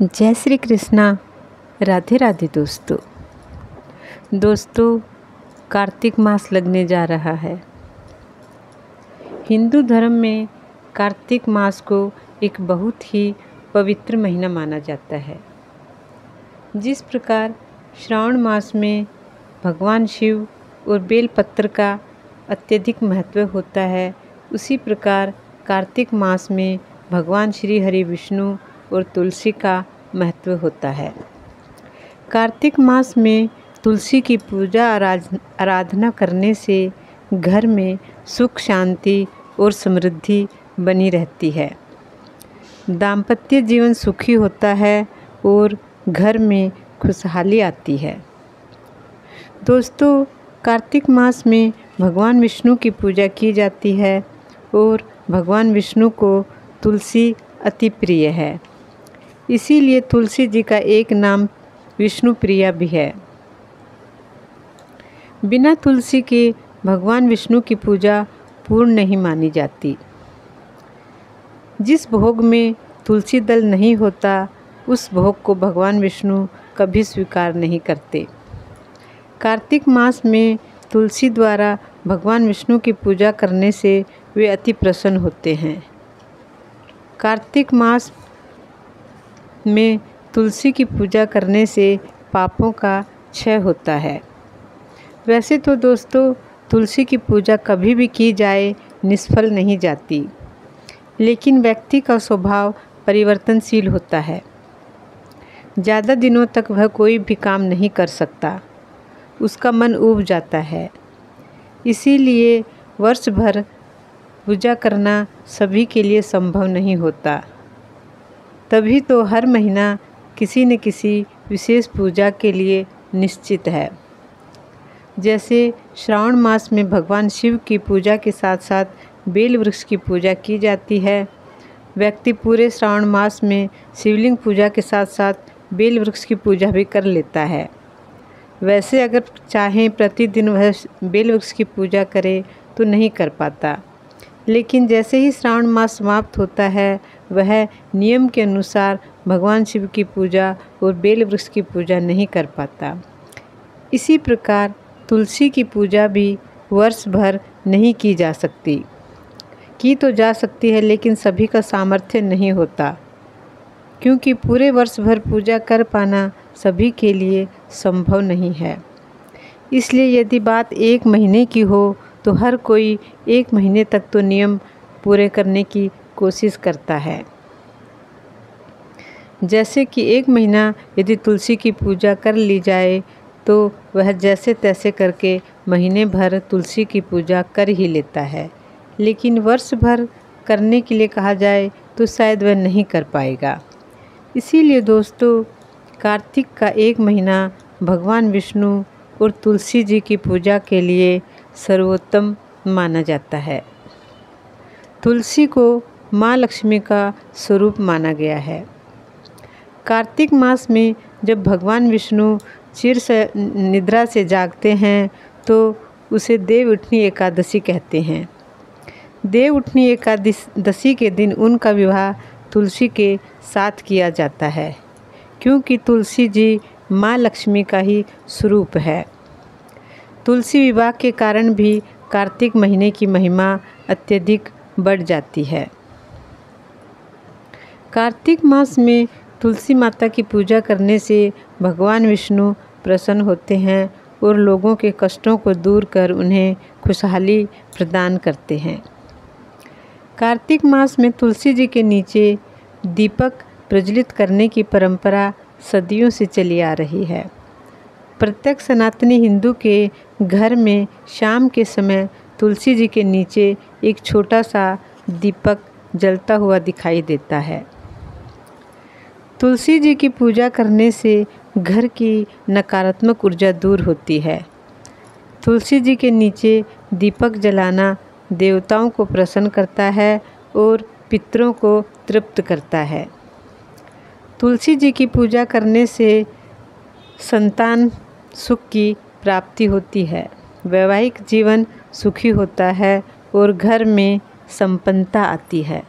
जय श्री कृष्णा। राधे राधे दोस्तों कार्तिक मास लगने जा रहा है। हिंदू धर्म में कार्तिक मास को एक बहुत ही पवित्र महीना माना जाता है। जिस प्रकार श्रावण मास में भगवान शिव और बेलपत्र का अत्यधिक महत्व होता है, उसी प्रकार कार्तिक मास में भगवान श्री हरि विष्णु और तुलसी का महत्व होता है। कार्तिक मास में तुलसी की पूजा आराधना करने से घर में सुख शांति और समृद्धि बनी रहती है। दाम्पत्य जीवन सुखी होता है और घर में खुशहाली आती है। दोस्तों, कार्तिक मास में भगवान विष्णु की पूजा की जाती है और भगवान विष्णु को तुलसी अति प्रिय है। इसीलिए तुलसी जी का एक नाम विष्णु प्रिया भी है। बिना तुलसी के भगवान विष्णु की पूजा पूर्ण नहीं मानी जाती। जिस भोग में तुलसी दल नहीं होता, उस भोग को भगवान विष्णु कभी स्वीकार नहीं करते। कार्तिक मास में तुलसी द्वारा भगवान विष्णु की पूजा करने से वे अति प्रसन्न होते हैं। कार्तिक मास में तुलसी की पूजा करने से पापों का क्षय होता है। वैसे तो दोस्तों, तुलसी की पूजा कभी भी की जाए निष्फल नहीं जाती, लेकिन व्यक्ति का स्वभाव परिवर्तनशील होता है। ज़्यादा दिनों तक वह कोई भी काम नहीं कर सकता, उसका मन ऊब जाता है। इसीलिए वर्ष भर पूजा करना सभी के लिए संभव नहीं होता। तभी तो हर महीना किसी न किसी विशेष पूजा के लिए निश्चित है। जैसे श्रावण मास में भगवान शिव की पूजा के साथ साथ बेल वृक्ष की पूजा की जाती है। व्यक्ति पूरे श्रावण मास में शिवलिंग पूजा के साथ साथ बेल वृक्ष की पूजा भी कर लेता है। वैसे अगर चाहें प्रतिदिन वह बेल वृक्ष की पूजा करे तो नहीं कर पाता, लेकिन जैसे ही श्रावण मास समाप्त होता है, वह नियम के अनुसार भगवान शिव की पूजा और बेल वृक्ष की पूजा नहीं कर पाता। इसी प्रकार तुलसी की पूजा भी वर्ष भर नहीं की जा सकती। की तो जा सकती है, लेकिन सभी का सामर्थ्य नहीं होता, क्योंकि पूरे वर्ष भर पूजा कर पाना सभी के लिए संभव नहीं है। इसलिए यदि बात एक महीने की हो तो हर कोई एक महीने तक तो नियम पूरे करने की कोशिश करता है। जैसे कि एक महीना यदि तुलसी की पूजा कर ली जाए तो वह जैसे तैसे करके महीने भर तुलसी की पूजा कर ही लेता है, लेकिन वर्ष भर करने के लिए कहा जाए तो शायद वह नहीं कर पाएगा। इसीलिए दोस्तों, कार्तिक का एक महीना भगवान विष्णु और तुलसी जी की पूजा के लिए सर्वोत्तम माना जाता है। तुलसी को माँ लक्ष्मी का स्वरूप माना गया है। कार्तिक मास में जब भगवान विष्णु चिर से निद्रा से जागते हैं तो उसे देव उठनी एकादशी कहते हैं। देव उठनी एकादशी के दिन उनका विवाह तुलसी के साथ किया जाता है, क्योंकि तुलसी जी माँ लक्ष्मी का ही स्वरूप है। तुलसी विवाह के कारण भी कार्तिक महीने की महिमा अत्यधिक बढ़ जाती है। कार्तिक मास में तुलसी माता की पूजा करने से भगवान विष्णु प्रसन्न होते हैं और लोगों के कष्टों को दूर कर उन्हें खुशहाली प्रदान करते हैं। कार्तिक मास में तुलसी जी के नीचे दीपक प्रज्वलित करने की परंपरा सदियों से चली आ रही है। प्रत्येक सनातनी हिंदू के घर में शाम के समय तुलसी जी के नीचे एक छोटा सा दीपक जलता हुआ दिखाई देता है। तुलसी जी की पूजा करने से घर की नकारात्मक ऊर्जा दूर होती है। तुलसी जी के नीचे दीपक जलाना देवताओं को प्रसन्न करता है और पितरों को तृप्त करता है। तुलसी जी की पूजा करने से संतान सुख की प्राप्ति होती है, वैवाहिक जीवन सुखी होता है और घर में संपन्नता आती है।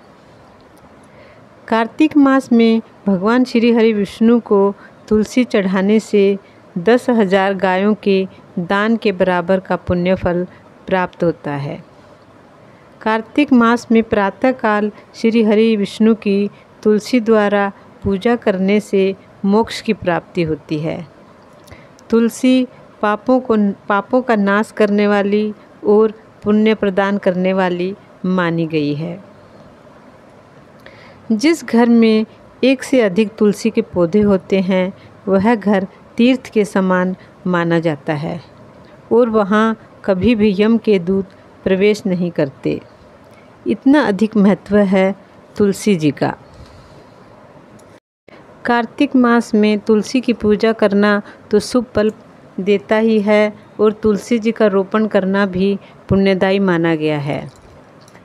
कार्तिक मास में भगवान श्री हरि विष्णु को तुलसी चढ़ाने से 10,000 गायों के दान के बराबर का पुण्य फल प्राप्त होता है। कार्तिक मास में प्रातःकाल श्री हरि विष्णु की तुलसी द्वारा पूजा करने से मोक्ष की प्राप्ति होती है। तुलसी पापों का नाश करने वाली और पुण्य प्रदान करने वाली मानी गई है। जिस घर में एक से अधिक तुलसी के पौधे होते हैं वह घर तीर्थ के समान माना जाता है और वहाँ कभी भी यम के दूत प्रवेश नहीं करते। इतना अधिक महत्व है तुलसी जी का। कार्तिक मास में तुलसी की पूजा करना तो शुभ फल देता ही है और तुलसी जी का रोपण करना भी पुण्यदायी माना गया है।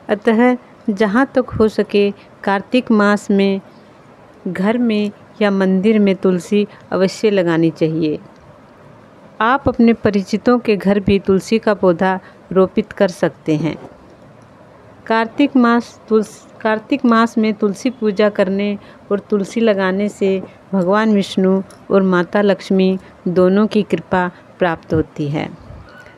अतः जहाँ तक हो सके कार्तिक मास में घर में या मंदिर में तुलसी अवश्य लगानी चाहिए। आप अपने परिचितों के घर भी तुलसी का पौधा रोपित कर सकते हैं। कार्तिक मास में तुलसी पूजा करने और तुलसी लगाने से भगवान विष्णु और माता लक्ष्मी दोनों की कृपा प्राप्त होती है।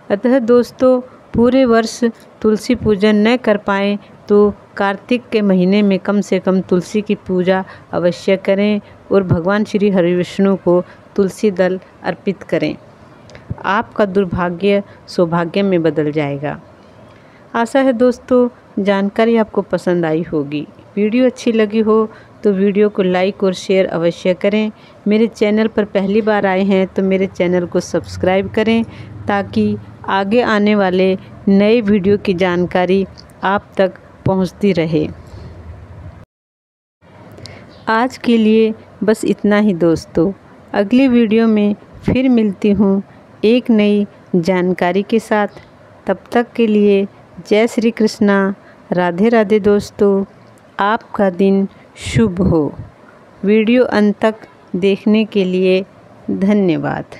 अतः दोस्तों, पूरे वर्ष तुलसी पूजन न कर पाएँ तो कार्तिक के महीने में कम से कम तुलसी की पूजा अवश्य करें और भगवान श्री हरि विष्णु को तुलसी दल अर्पित करें। आपका दुर्भाग्य सौभाग्य में बदल जाएगा। आशा है दोस्तों जानकारी आपको पसंद आई होगी। वीडियो अच्छी लगी हो तो वीडियो को लाइक और शेयर अवश्य करें। मेरे चैनल पर पहली बार आए हैं तो मेरे चैनल को सब्सक्राइब करें ताकि आगे आने वाले नए वीडियो की जानकारी आप तक पहुंचती रहे। आज के लिए बस इतना ही दोस्तों। अगली वीडियो में फिर मिलती हूँ एक नई जानकारी के साथ। तब तक के लिए जय श्री कृष्णा, राधे राधे दोस्तों। आपका दिन शुभ हो। वीडियो अंत तक देखने के लिए धन्यवाद।